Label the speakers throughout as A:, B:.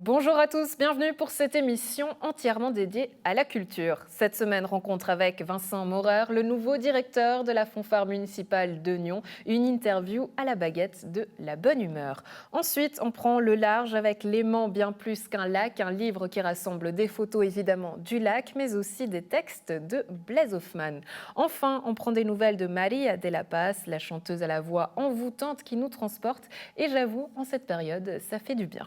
A: Bonjour à tous, bienvenue pour cette émission entièrement dédiée à la culture. Cette semaine, rencontre avec Vincent Maurer, le nouveau directeur de la fanfare municipale de Nyon, une interview à la baguette de la bonne humeur. Ensuite, on prend le large avec Léman bien plus qu'un lac, un livre qui rassemble des photos évidemment du lac, mais aussi des textes de Blaise Hoffmann. Enfin, on prend des nouvelles de Maria de la Paz, la chanteuse à la voix envoûtante qui nous transporte. Et j'avoue, en cette période, ça fait du bien.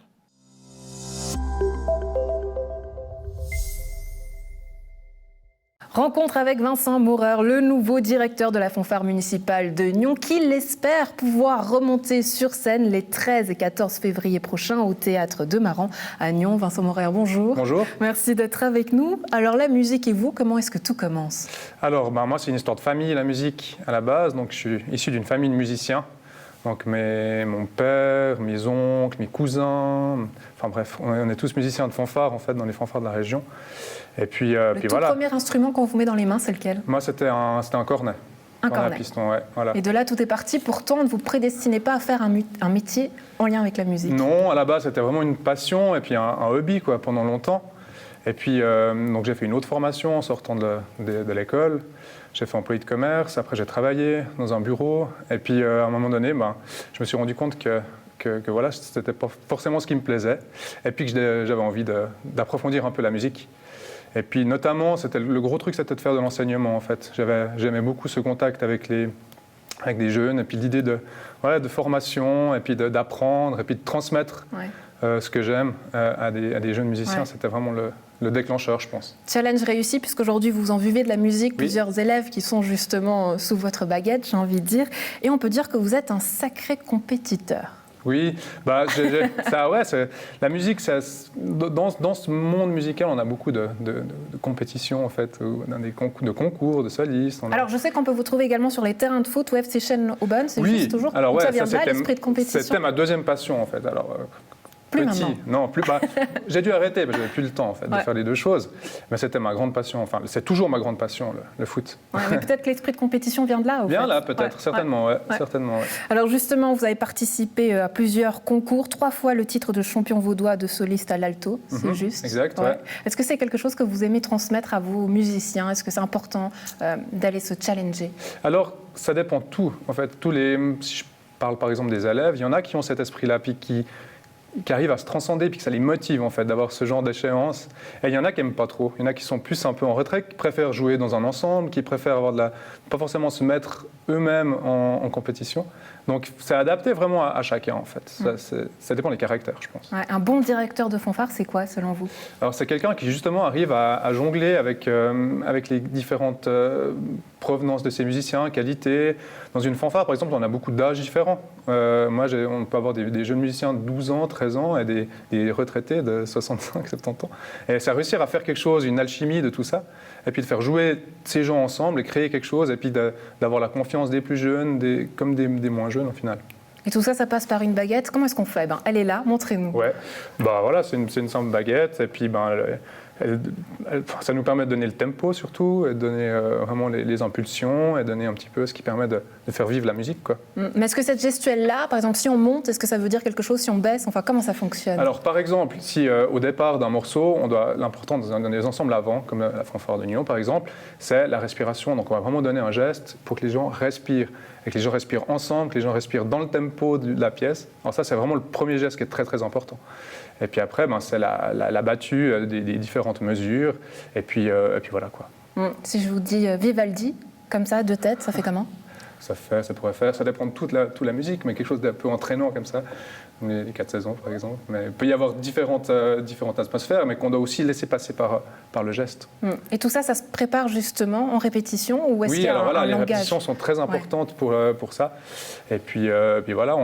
A: Rencontre avec Vincent Maurer, le nouveau directeur de la fanfare municipale de Nyon, qui l'espère pouvoir remonter sur scène les 13 et 14 février prochains au théâtre de Maran à Nyon. Vincent Maurer, bonjour.
B: Bonjour.
A: Merci d'être avec nous. Alors la musique et vous, comment est-ce que tout commence ?
B: Alors moi c'est une histoire de famille, la musique à la base. Donc je suis issu d'une famille de musiciens. Donc mon père, mes oncles, mes cousins, enfin bref, on est tous musiciens de fanfare en fait dans les fanfares de la région. Et puis,
A: le tout
B: voilà.
A: premier instrument qu'on vous met dans les mains, c'est lequel ?
B: Moi c'était un cornet.
A: Un cornet.
B: Piston, ouais, voilà.
A: Et de là tout est parti. Pourtant, on ne vous prédestinez pas à faire un métier en lien avec la musique.
B: Non, à la base c'était vraiment une passion et puis un hobby quoi pendant longtemps. Et puis donc j'ai fait une autre formation en sortant de l'école. J'ai fait employé de commerce, après j'ai travaillé dans un bureau. Et puis à un moment donné, je me suis rendu compte que voilà, c'était pas forcément ce qui me plaisait. Et puis que j'avais envie d'approfondir un peu la musique. Et puis notamment, le gros truc, c'était de faire de l'enseignement en fait. J'aimais beaucoup ce contact avec des jeunes, et puis l'idée de formation, et puis d'apprendre, et puis de transmettre ce que j'aime à des jeunes musiciens. Ouais. C'était vraiment le déclencheur, je pense.
A: Challenge réussi, puisqu'aujourd'hui vous en vivez de la musique, plusieurs élèves qui sont justement sous votre baguette, j'ai envie de dire, et on peut dire que vous êtes un sacré compétiteur.
B: Oui, la musique, dans ce monde musical, on a beaucoup de compétitions en fait, de concours, de solistes.
A: Alors je sais qu'on peut vous trouver également sur les terrains de foot ou FC Chêne-Aubonne, c'est juste toujours.
B: Alors
A: ça vient de là, l'esprit de compétition.
B: C'était ma deuxième passion en fait. Alors,
A: plus petit.
B: Non, plus pas. J'ai dû arrêter parce que j'avais plus le temps en fait de faire les deux choses. Mais c'était ma grande passion. Enfin, c'est toujours ma grande passion, le foot.
A: Ouais, mais peut-être que l'esprit de compétition vient de là.
B: Vient là, peut-être, certainement, certainement. Ouais.
A: Alors justement, vous avez participé à plusieurs concours, 3 fois le titre de champion vaudois de soliste à l'alto, c'est juste.
B: Exact. Ouais.
A: Est-ce que c'est quelque chose que vous aimez transmettre à vos musiciens ? Est-ce que c'est important d'aller se challenger ?
B: Alors, ça dépend de tout. En fait, si je parle par exemple des élèves, il y en a qui ont cet esprit-là, puis qui arrivent à se transcender, puis que ça les motive en fait d'avoir ce genre d'échéance. Et il y en a qui n'aiment pas trop. Il y en a qui sont plus un peu en retrait, qui préfèrent jouer dans un ensemble, qui préfèrent pas forcément se mettre eux-mêmes en compétition. Donc c'est adapté vraiment à chacun en fait. Ça dépend des caractères, je pense.
A: Ouais, un bon directeur de fanfare, c'est quoi selon vous ?
B: Alors c'est quelqu'un qui justement arrive à jongler avec les différentes provenances de ses musiciens, qualités. Dans une fanfare, par exemple, on a beaucoup d'âges différents. On peut avoir des jeunes musiciens de 12 ans, 13 ans et des retraités de 65, 70 ans. Et c'est réussir à faire quelque chose, une alchimie de tout ça, et puis de faire jouer ces gens ensemble et créer quelque chose, et puis d'avoir la confiance des plus jeunes, comme des moins jeunes au final.
A: Et tout ça, ça passe par une baguette. Comment est-ce qu'on fait ? Elle est là, montrez-nous.
B: Ouais, voilà, c'est une simple baguette, et puis ça nous permet de donner le tempo surtout, et de donner vraiment les impulsions, et donner un petit peu ce qui permet de faire vivre la musique, quoi.
A: Mais est-ce que cette gestuelle-là, par exemple, si on monte, est-ce que ça veut dire quelque chose si on baisse ? Enfin, comment ça fonctionne ?
B: Alors, par exemple, si au départ d'un morceau, l'important dans des ensembles avant, comme la fanfare de Nyon, par exemple, c'est la respiration. Donc, on va vraiment donner un geste pour que les gens respirent, et que les gens respirent ensemble, que les gens respirent dans le tempo de la pièce. Alors ça, c'est vraiment le premier geste qui est très, très important. Et puis après, c'est la battue des différentes mesures. Et puis voilà, quoi.
A: Si je vous dis Vivaldi, comme ça, de tête, ça fait comment ?
B: Ça pourrait faire, ça dépend de toute la musique, mais quelque chose d'un peu entraînant comme ça, les 4 saisons par exemple. Mais il peut y avoir différentes atmosphères, mais qu'on doit aussi laisser passer par le geste.
A: Et tout ça, ça se prépare justement en répétition ou est-ce qu'il y a un langage ?
B: Les répétitions sont très importantes pour ça. Et puis voilà,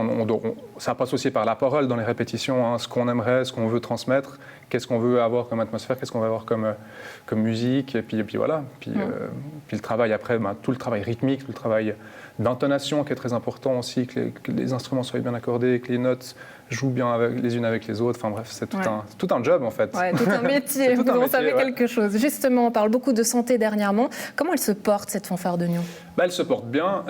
B: ça passe aussi par la parole dans les répétitions, ce qu'on aimerait, ce qu'on veut transmettre, qu'est-ce qu'on veut avoir comme atmosphère, qu'est-ce qu'on veut avoir comme musique, et puis voilà. Puis le travail après, tout le travail rythmique, tout le travail d'intonation qui est très important aussi, que les instruments soient bien accordés, que les notes jouent bien les unes avec les autres. Enfin bref, c'est tout un job en fait.
A: Ouais, tout un métier, vous en savez quelque chose. Justement, on parle beaucoup de santé dernièrement. Comment elle se porte, cette fanfare de Nyon ?
B: Elle se porte bien.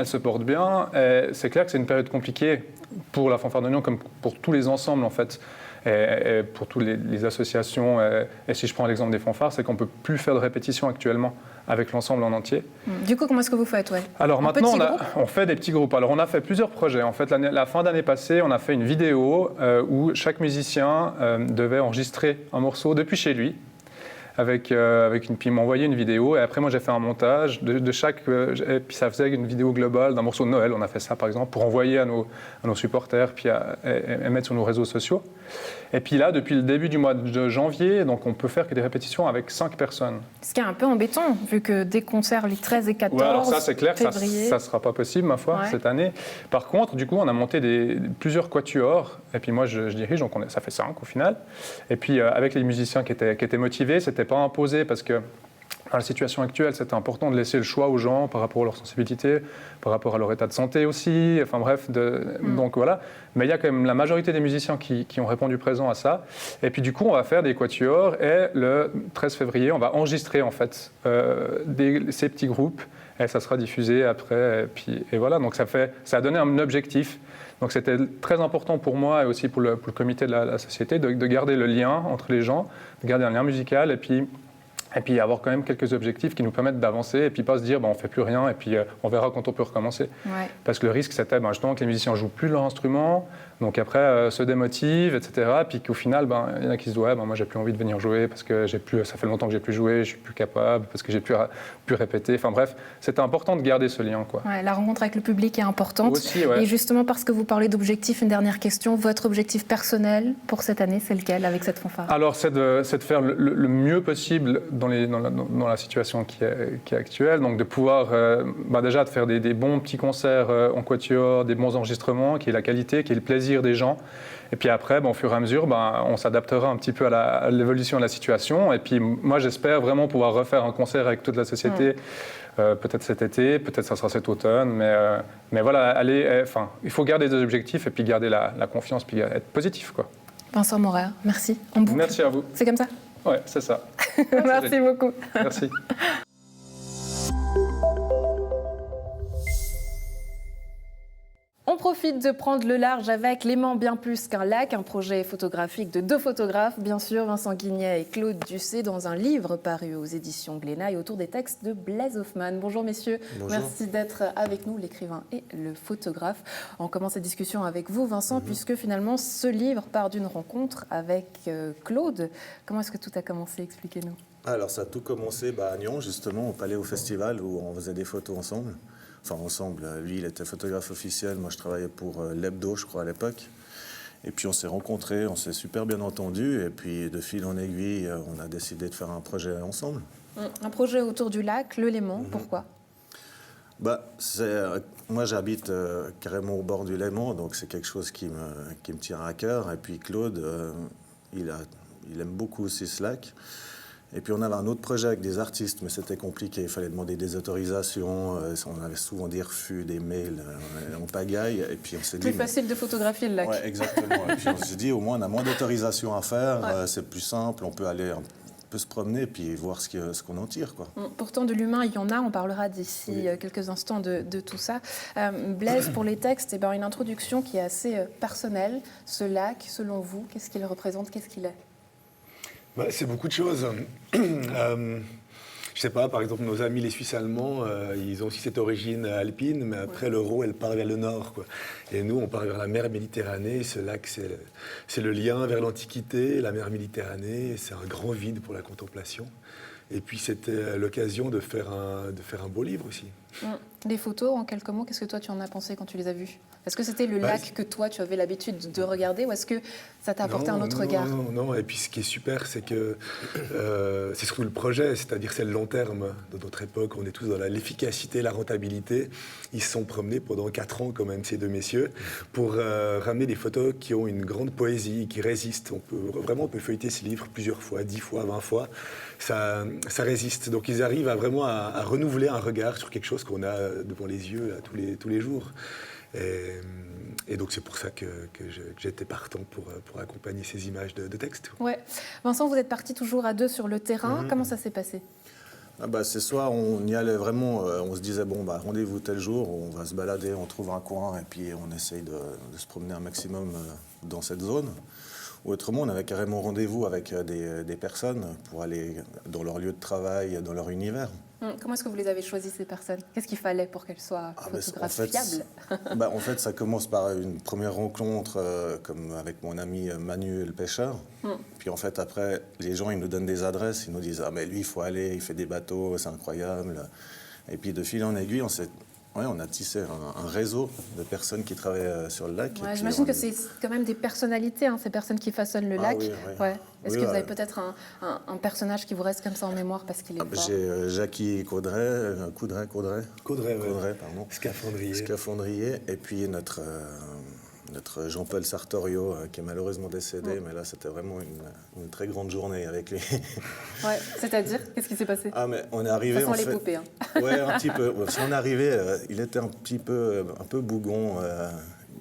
B: C'est clair que c'est une période compliquée pour la fanfare de Nyon, comme pour tous les ensembles en fait. Et pour toutes les associations, et si je prends l'exemple des fanfares, c'est qu'on ne peut plus faire de répétition actuellement avec l'ensemble en entier.
A: Du coup, comment est-ce que vous faites?
B: Alors maintenant, on fait des petits groupes. Alors on a fait plusieurs projets. En fait, la fin d'année passée, on a fait une vidéo où chaque musicien devait enregistrer un morceau depuis chez lui. Puis il m'a envoyé une vidéo et après moi j'ai fait un montage de chaque et puis ça faisait une vidéo globale d'un morceau de Noël. On a fait ça par exemple pour envoyer à nos supporters puis et mettre sur nos réseaux sociaux. Et puis là, depuis le début du mois de janvier, donc on peut faire que des répétitions avec 5 personnes.
A: Ce qui est un peu embêtant, vu que des concerts les 13 et 14
B: alors ça c'est clair,
A: février...
B: ça ne sera pas possible ma foi cette année. Par contre, du coup, on a monté plusieurs quatuors. Et puis moi je dirige, donc ça fait 5 au final. Et puis avec les musiciens qui étaient motivés, c'était pas imposé parce que dans la situation actuelle, c'était important de laisser le choix aux gens par rapport à leur sensibilité, par rapport à leur état de santé aussi, enfin bref, donc voilà. Mais il y a quand même la majorité des musiciens qui ont répondu présent à ça. Et puis du coup, on va faire des quatuors et le 13 février, on va enregistrer en fait ces petits groupes et ça sera diffusé après. Et voilà, donc ça a donné un objectif. Donc c'était très important pour moi et aussi pour le comité de la société de garder le lien entre les gens, de garder un lien musical et puis avoir quand même quelques objectifs qui nous permettent d'avancer et puis pas se dire on ne fait plus rien et puis on verra quand on peut recommencer. Ouais. Parce que le risque c'était justement que les musiciens ne jouent plus leur instrument, donc après se démotivent, etc. Puis qu'au final, il y en a qui se disent moi j'ai plus envie de venir jouer parce que ça fait longtemps que j'ai plus joué, je suis plus capable, parce que j'ai plus répéter. Enfin bref, c'était important de garder ce lien.
A: Ouais, la rencontre avec le public est importante.
B: Aussi, ouais.
A: Et justement parce que vous parlez d'objectifs, une dernière question, votre objectif personnel pour cette année, c'est lequel avec cette fanfare?
B: Alors c'est de faire le mieux possible dans la situation qui est actuelle, donc de pouvoir déjà de faire des bons petits concerts en quatuor, des bons enregistrements, qui est la qualité, qui est le plaisir des gens. Et puis après, au fur et à mesure, on s'adaptera un petit peu à l'évolution de la situation. Et puis moi, j'espère vraiment pouvoir refaire un concert avec toute la société, peut-être cet été, peut-être ça sera cet automne. Mais voilà, il faut garder des objectifs et puis garder la confiance, puis être positif, quoi.
A: Vincent Maurer, merci.
B: Merci à vous.
A: C'est comme ça?
B: Ouais, c'est ça.
A: Merci beaucoup.
B: Merci.
A: On profite de prendre le large avec Léman bien plus qu'un lac, un projet photographique de 2 photographes, bien sûr, Vincent Guignet et Claude Ducé, dans un livre paru aux éditions Glénat et autour des textes de Blaise Hoffmann. Bonjour messieurs, bonjour. Merci d'être avec nous, l'écrivain et le photographe. On commence cette discussion avec vous, Vincent, puisque finalement ce livre part d'une rencontre avec Claude. Comment est-ce que tout a commencé? Expliquez-nous.
C: Alors ça a tout commencé à Nyon, justement, au Palais au Festival, où on faisait des photos ensemble. Enfin, ensemble. Lui, il était photographe officiel. Moi, je travaillais pour l'Hebdo, je crois, à l'époque. Et puis, on s'est rencontrés, on s'est super bien entendus. Et puis, de fil en aiguille, on a décidé de faire un projet ensemble.
A: Un projet autour du lac, le Léman. Pourquoi?
C: Moi, j'habite carrément au bord du Léman, donc c'est quelque chose qui me tient à cœur. Et puis, Claude, il aime beaucoup aussi ce lac. Et puis on avait un autre projet avec des artistes, mais c'était compliqué. Il fallait demander des autorisations. On avait souvent des refus, des mails en pagaille. Et puis on s'est dit...
A: Plus facile de photographier le lac.
C: Oui, exactement. Et puis on s'est dit, au moins on a moins d'autorisations à faire. C'est plus simple, on peut aller un peu se promener et puis voir ce qu'on en tire, quoi.
A: Pourtant, de l'humain, il y en a. On parlera d'ici quelques instants de tout ça. Blaise, pour les textes, une introduction qui est assez personnelle. Ce lac, selon vous, qu'est-ce qu'il représente? Qu'est-ce qu'il est?
D: C'est beaucoup de choses. Je sais pas, par exemple, nos amis les Suisses allemands, ils ont aussi cette origine alpine, mais après l'Euro, elle part vers le nord, quoi. Et nous, on part vers la mer Méditerranée. Ce lac, c'est le lien vers l'Antiquité. La mer Méditerranée, c'est un grand vide pour la contemplation. Et puis, c'était l'occasion de faire un beau livre aussi.
A: Les photos, en quelques mots, qu'est-ce que toi, tu en as pensé quand tu les as vues? Est-ce que c'était le lac que toi, tu avais l'habitude de regarder, ou est-ce que ça t'a apporté un autre regard?
D: Non. Et puis, ce qui est super, c'est que c'est surtout le projet, c'est-à-dire c'est le long terme de notre époque. On est tous dans l'efficacité, la rentabilité. Ils se sont promenés pendant 4 ans, quand même, ces 2 messieurs, pour ramener des photos qui ont une grande poésie, qui résistent. On peut feuilleter ces livres plusieurs fois, 10 fois, 20 fois. Ça résiste. Donc, ils arrivent à renouveler un regard sur quelque chose qu'on a devant les yeux là, tous les jours. Et donc c'est pour ça que j'étais partant pour accompagner ces images de texte.
A: Ouais. Vincent, vous êtes parti toujours à 2 sur le terrain. Comment ça s'est passé?
C: C'est soit on y allait vraiment, on se disait rendez-vous tel jour, on va se balader, on trouve un coin et puis on essaye de se promener un maximum dans cette zone. Ou autrement, on avait carrément rendez-vous avec des personnes pour aller dans leur lieu de travail, dans leur univers.
A: Comment est-ce que vous les avez choisies, ces personnes? Qu'est-ce qu'il fallait pour qu'elles soient photographiables?
C: En fait, ça commence par une première rencontre comme avec mon ami Manu le pêcheur. Puis en fait, après, les gens, ils nous donnent des adresses, ils nous disent « Ah mais lui, il faut aller, il fait des bateaux, c'est incroyable ». Et puis de fil en aiguille, on a tissé un réseau de personnes qui travaillent sur le lac.
A: Ouais, j'imagine que c'est quand même des personnalités, hein, ces personnes qui façonnent le lac.
C: Oui, oui.
A: Ouais. Est-ce
C: Oui,
A: que vous avez peut-être un personnage qui vous reste comme ça en mémoire parce qu'il est fort?
C: J'ai Jackie Caudray, pardon.
D: Scaphandrier.
C: Et puis notre Jean-Paul Sartorio, qui est malheureusement décédé, mais là, c'était vraiment une très grande journée avec lui.
A: Ouais, c'est-à-dire, qu'est-ce qui s'est passé?
C: Ah, mais on est arrivé...
A: Ça sent les poupées, hein.
C: Ouais, un petit peu. Si on est arrivé, il était un peu bougon,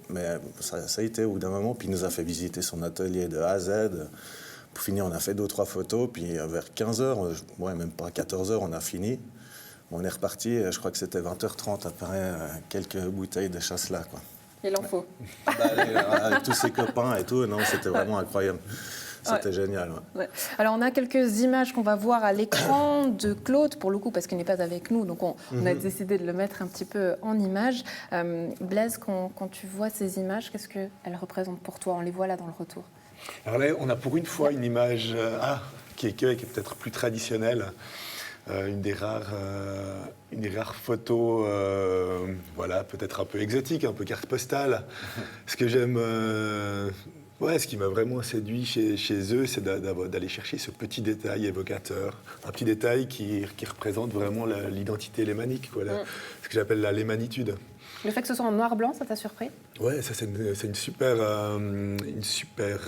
C: mais ça a été au bout d'un moment, puis il nous a fait visiter son atelier de A à Z. Pour finir, on a fait 2 ou 3 photos, puis vers 15h, même pas 14h, on a fini. On est reparti, je crois que c'était 20h30 après quelques bouteilles de chasse-là, quoi.
A: Il en faut.
C: Avec tous ses copains et tout, non, c'était vraiment incroyable. C'était génial. Ouais.
A: Ouais. Alors, on a quelques images qu'on va voir à l'écran de Claude, pour le coup, parce qu'il n'est pas avec nous, donc on a décidé de le mettre un petit peu en image. Blaise, quand tu vois ces images, qu'est-ce qu'elles représentent pour toi? On les voit là dans le retour.
D: Alors là, on a pour une fois une image qui est peut-être plus traditionnelle. Une des rares photos, peut-être un peu exotique, un peu carte postale. Ce que j'aime, ce qui m'a vraiment séduit chez eux, c'est d'aller chercher ce petit détail évocateur, un petit détail qui représente vraiment l'identité lémanique, ce que j'appelle la lémanitude.
A: Le fait que ce soit en noir-blanc, ça t'a surpris?
D: Ouais, ça c'est une super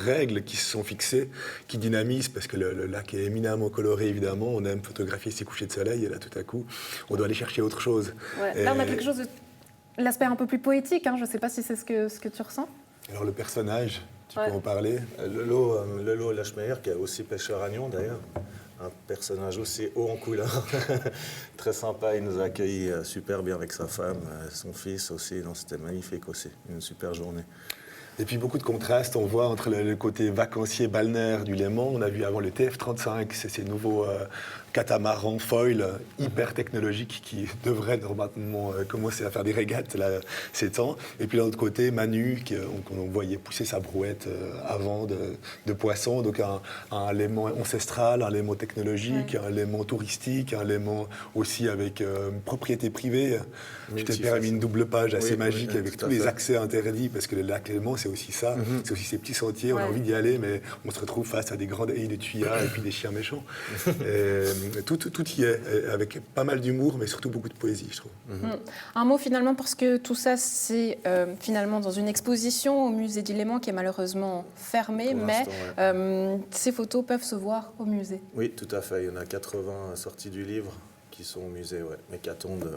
D: règle qui se sont fixées, qui dynamise, parce que le lac est éminemment coloré, évidemment. On aime photographier ses couchers de soleil, et là, tout à coup, on doit aller chercher autre chose.
A: Ouais. Là, on a quelque chose de l'aspect un peu plus poétique, hein. Je ne sais pas si c'est ce que tu ressens.
D: Alors, le personnage, tu peux en parler?
C: Lelo Lachmeyer, qui est aussi pêcheur à Nyon, d'ailleurs. Un personnage aussi haut en couleur, très sympa. Il nous a accueillis super bien avec sa femme, son fils aussi. C'était magnifique aussi, une super journée.
D: Et puis beaucoup de contrastes, on voit entre le côté vacancier balnéaire du Léman. On a vu avant le TF35, c'est ces nouveaux catamarans foil hyper technologiques qui devraient normalement commencer à faire des régates là, ces temps. Et puis de l'autre côté, Manu, qu'on voyait pousser sa brouette avant de poisson. Donc un Léman ancestral, un Léman technologique, un Léman touristique, un Léman aussi avec propriété privée. Je t'ai permis une double page assez magique avec tous les accès interdits, parce que le lac Léman, c'est aussi ça. C'est aussi ces petits sentiers, on a envie d'y aller, mais on se retrouve face à des grandes haies de tuyas et puis des chiens méchants. Tout y est, avec pas mal d'humour, mais surtout beaucoup de poésie, je trouve.
A: Un mot finalement, parce que tout ça, c'est finalement dans une exposition au musée du Léman qui est malheureusement fermée, mais ces photos peuvent se voir au musée.
C: Oui, tout à fait. Il y en a 80 sorties du livre qui sont au musée, mais qui attendent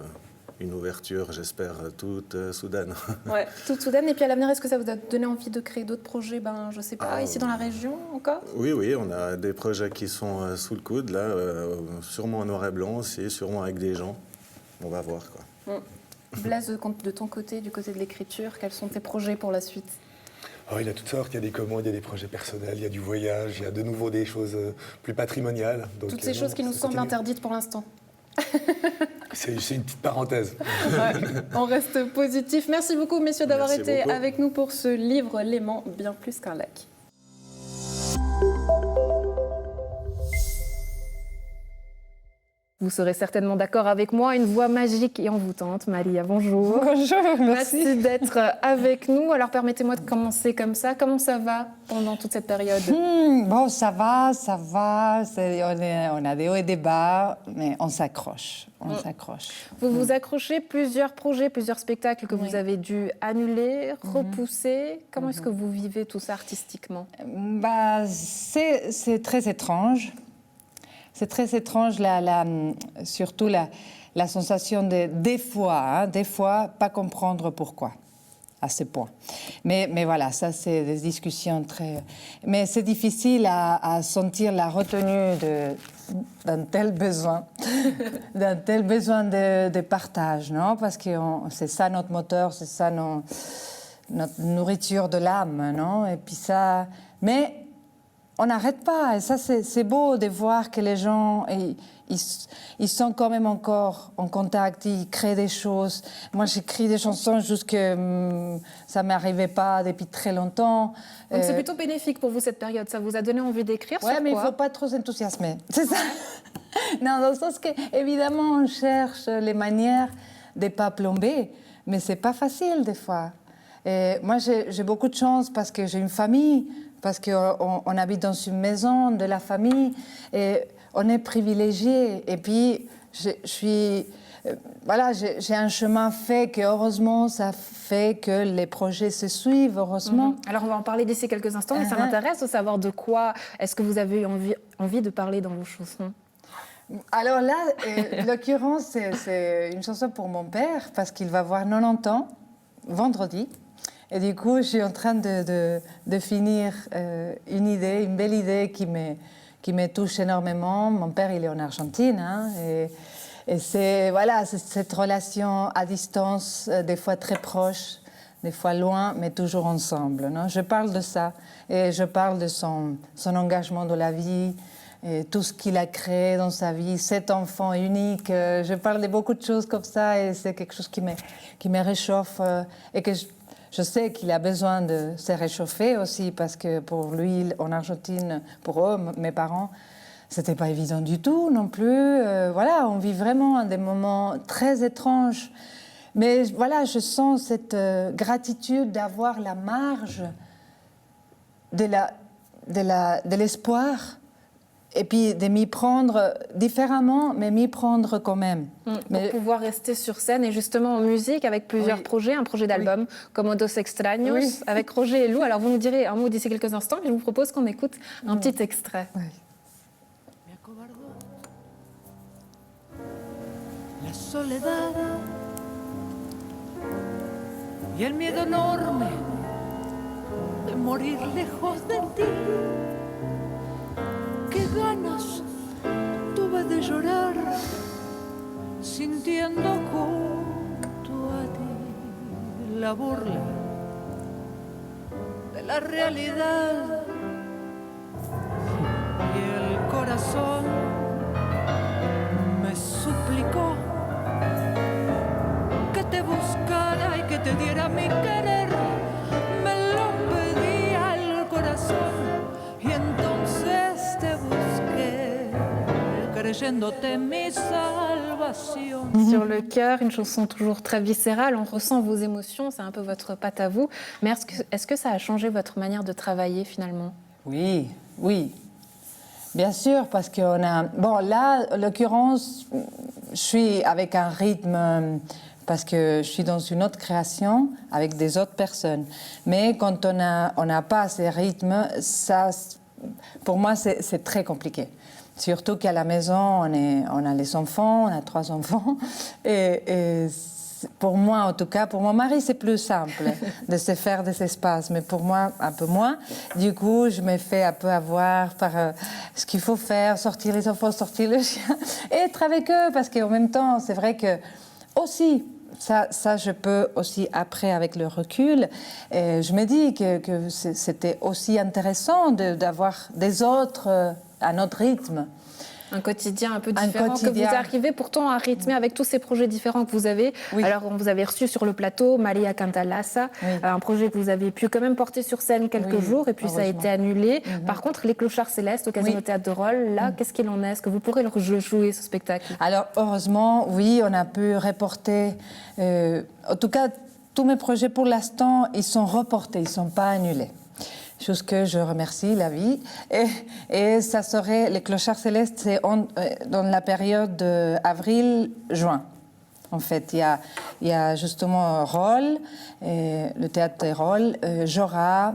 C: une ouverture, j'espère, toute soudaine.
A: Ouais, toute soudaine. Et puis à l'avenir, est-ce que ça vous a donné envie de créer d'autres projets, je ne sais pas, ici dans la région encore? Oui,
C: on a des projets qui sont sous le coude, là, sûrement en noir et blanc aussi, sûrement avec des gens. On va voir, quoi.
A: Blaise, de ton côté, du côté de l'écriture, quels sont tes projets pour la suite?
D: Il y a toutes sortes, il y a des commandes, il y a des projets personnels, il y a du voyage, il y a de nouveau des choses plus patrimoniales. Donc,
A: toutes ces choses qui nous semblent interdites pour l'instant.
D: C'est une petite parenthèse.
A: On reste positif. Merci beaucoup, messieurs, d'avoir été avec nous pour ce livre Léman, bien plus qu'un lac. Vous serez certainement d'accord avec moi, une voix magique et envoûtante. Maria, bonjour.
E: Bonjour,
A: merci d'être avec nous. Alors permettez-moi de commencer comme ça. Comment ça va pendant toute cette période?
E: Bon, ça va. On a des hauts et des bas, mais on s'accroche.
A: Vous vous accrochez, plusieurs projets, plusieurs spectacles que vous avez dû annuler, repousser. Comment est-ce que vous vivez tout ça artistiquement?
E: C'est très étrange. C'est très étrange, surtout la sensation de, des fois, pas comprendre pourquoi, à ce point. Mais voilà, ça, c'est des discussions très... Mais c'est difficile à sentir la retenue d'un tel besoin, de partage, non? Parce que c'est ça notre moteur, c'est ça notre nourriture de l'âme, non? Et puis ça... Mais on n'arrête pas. Et ça, c'est beau de voir que les gens, ils sont quand même encore en contact, ils créent des choses. Moi, j'écris des chansons jusque ça ne m'arrivait pas depuis très longtemps.
A: Donc c'est plutôt bénéfique pour vous cette période. Ça vous a donné envie d'écrire sur quoi?
E: Oui, mais il ne faut pas trop s'enthousiasmer. C'est ça. Non, dans le sens qu'évidemment, on cherche les manières de ne pas plomber, mais ce n'est pas facile des fois. Et moi, j'ai beaucoup de chance parce que j'ai une famille, parce qu'on habite dans une maison de la famille, et on est privilégiés. Et puis, j'ai un chemin fait que, heureusement, ça fait que les projets se suivent, heureusement.
A: Alors, on va en parler d'ici quelques instants, mais ça m'intéresse de savoir de quoi est-ce que vous avez envie de parler dans vos chansons.
E: Alors là, l'occurrence, c'est une chanson pour mon père, parce qu'il va avoir 90 ans, vendredi. Et du coup, je suis en train de finir une belle idée qui me touche énormément. Mon père, il est en Argentine, hein, et c'est cette relation à distance, des fois très proche, des fois loin, mais toujours ensemble. Non? Je parle de ça, et je parle de son engagement dans la vie, et tout ce qu'il a créé dans sa vie, cet enfant unique. Je parle de beaucoup de choses comme ça, et c'est quelque chose qui me réchauffe, et que je sais qu'il a besoin de se réchauffer aussi, parce que pour lui, en Argentine, pour eux, mes parents, c'était pas évident du tout non plus. On vit vraiment des moments très étranges. Mais voilà, je sens cette gratitude d'avoir la marge de l'espoir, et puis de m'y prendre différemment, mais m'y prendre quand même.
A: Pour pouvoir rester sur scène et justement en musique avec plusieurs projets, un projet d'album comme Dos Extraños avec Roger et Lou. Alors vous nous direz un mot d'ici quelques instants, mais je vous propose qu'on écoute un petit extrait.
F: La soledad y el miedo enorme de morir lejos de ti. Qué ganas tuve de llorar sintiendo junto a ti la burla de la realidad y el corazón me suplicó que te buscara y que te diera mi querer. Me lo pedía el corazón y entonces te busqué, creyéndote mi salvación.
A: Sur le cœur, une chanson toujours très viscérale, on ressent vos émotions, c'est un peu votre patte à vous. Mais est-ce que ça a changé votre manière de travailler finalement?
E: Oui. Bien sûr, parce qu'on a... Bon, là, en l'occurrence, je suis avec un rythme, parce que je suis dans une autre création avec des autres personnes. Mais quand on n'a pas ces rythmes, ça, pour moi, c'est très compliqué. Surtout qu'à la maison, on a les enfants, on a 3 enfants. Et pour moi, en tout cas, pour mon mari, c'est plus simple de se faire des espaces. Mais pour moi, un peu moins. Du coup, je me fais un peu avoir par ce qu'il faut faire, sortir les enfants, sortir le chien, et être avec eux. Parce qu'en même temps, c'est vrai que aussi, ça, je peux aussi, après, avec le recul, je me dis que c'était aussi intéressant d'avoir des autres à notre rythme.
A: Un quotidien un peu différent que vous arrivez pourtant à rythmer avec tous ces projets différents que vous avez. Oui. Alors, on vous avait reçu sur le plateau, Maria Canta Lassa, un projet que vous avez pu quand même porter sur scène quelques jours, et puis ça a été annulé. Par contre, Les Clochards Célestes au Casino Théâtre de Rolles, là, qu'est-ce qu'il en est? Est-ce que vous pourrez le jouer, ce spectacle? Alors, heureusement, oui, on a pu reporter. En tout cas, tous mes projets, pour l'instant, ils sont reportés, ils ne sont pas annulés. Chose que je remercie la vie. Et ça serait, Les Clochards Célestes, c'est dans la période avril-juin. En fait, il y a justement Rolles, le théâtre de Rolles, Jorat,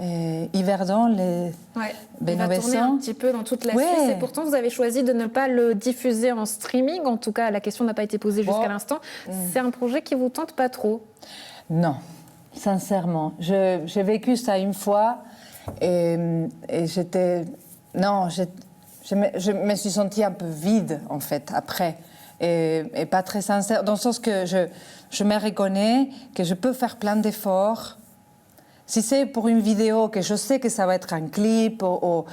A: Yverdon, les Bénoversant. Un petit peu dans toute la Suisse. Et pourtant, vous avez choisi de ne pas le diffuser en streaming. En tout cas, la question n'a pas été posée jusqu'à l'instant. C'est un projet qui vous tente pas trop? Non. Sincèrement, j'ai vécu ça une fois et j'étais... Non, je me suis sentie un peu vide, en fait, après. Et pas très sincère, dans le sens que je me reconnais que je peux faire plein d'efforts
E: Si c'est pour une vidéo que je sais que ça va être un clip ou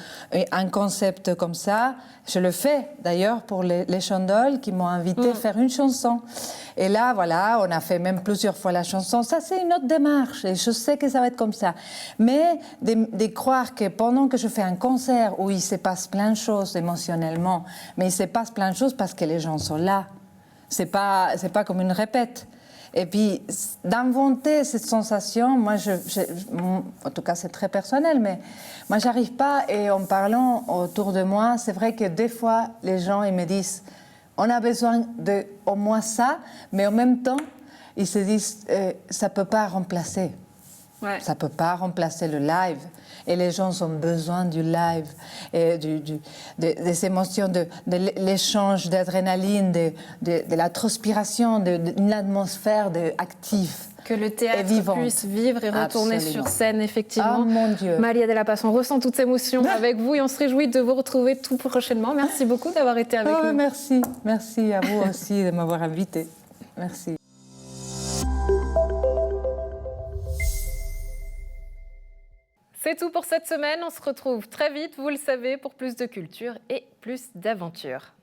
E: un concept comme ça, je le fais. D'ailleurs, pour les Chandoles qui m'ont invité à faire une chanson. Et là, voilà, on a fait même plusieurs fois la chanson. Ça, c'est une autre démarche. Et je sais que ça va être comme ça. Mais de croire que pendant que je fais un concert où il se passe plein de choses émotionnellement, mais il se passe plein de choses parce que les gens sont là. C'est pas comme une répète. Et puis, d'inventer cette sensation, moi, en tout cas, c'est très personnel, mais moi, j'arrive pas. Et en parlant autour de moi, c'est vrai que des fois, les gens, ils me disent, on a besoin de au moins ça, mais en même temps, ils se disent, ça peut pas remplacer.
A: Ouais.
E: Ça peut pas remplacer le live. Et les gens ont besoin du live, et des émotions, de l'échange d'adrénaline, de la transpiration, d'une atmosphère active.
A: Que le théâtre puisse vivre et retourner
E: Absolument.
A: sur scène, effectivement.
E: Oh mon Dieu.
A: Malia de la Passe, on ressent toutes ces émotions avec vous et on se réjouit de vous retrouver tout prochainement. Merci beaucoup d'avoir été avec nous.
E: Merci. Merci à vous aussi de m'avoir invité. Merci.
A: C'est tout pour cette semaine. On se retrouve très vite, vous le savez, pour plus de culture et plus d'aventures.